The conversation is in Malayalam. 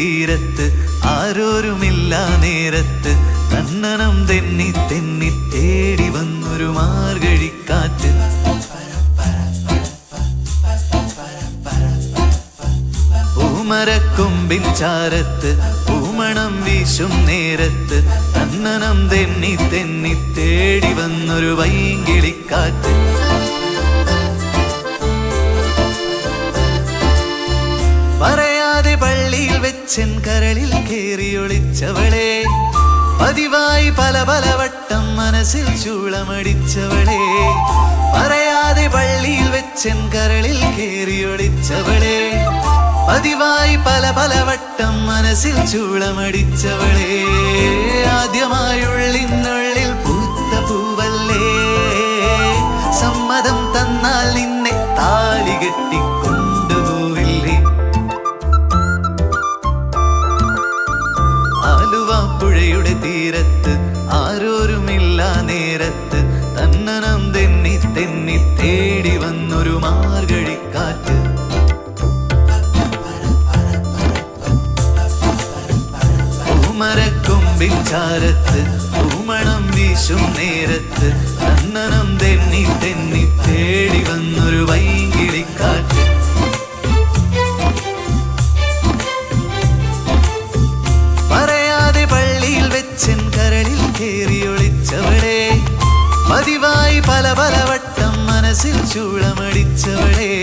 തീരത്ത് ആരോരുമില്ല നേരത്ത് കണ്ണനം തെന്നി തെന്നി തേടി വന്നൊരു മാർഗഴിക്കാറ്റ്. പൂമരക്കൊമ്പിൻ ചാരത്ത് പൂമണം വീശും നേരത്ത് കണ്ണനം തെന്നി തെന്നി തേടി വന്നൊരു വൈങ്കിളിക്കാറ്റ്. പറയാതെ പള്ളിയിൽ വെച്ചൻ കരളിൽ കേറിയൊളിച്ചവളെ, പതിവായി പല പല വട്ടം മനസ്സിൽ ചൂളമടിച്ചവളെ. പറയാതെ പള്ളിയിൽ വെച്ചൻ കരളിൽ കേറിയൊളിച്ചവളെ, പതിവായി പല പല വട്ടം മനസ്സിൽ ചൂളമടിച്ചവളെ. ആദ്യമായുള്ളിനുള്ളിൽ പൂത്ത പൂവല്ലേ, സമ്മതം തന്നാൽ നിന്നെ താലി കെട്ടിക്കൊണ്ടുപോവില്ലേ. ആലുവാപ്പുഴയുടെ തീരത്ത് ആരോരുമില്ല നേരത്ത് തന്നനം തെന്നി തെന്നി തേടി വന്നൊരു മാർഗഴിക്കാറ്റ്. പൂമരക്കൊമ്പിൻ ചാരത്ത് പൂമണം വീശും നേരത്ത് തന്നനം തെന്നി തെന്നി തേടി വന്നൊരു വൈങ്കിളിക്കാറ്റ്. പറയാതെ പള്ളിയിൽ വെച്ചൻ കരളിൽ കേറിയൊളിച്ചവളെ, പതിവായി പല പല വട്ടം മനസ്സിൽ ചൂളമടിച്ചവളെ.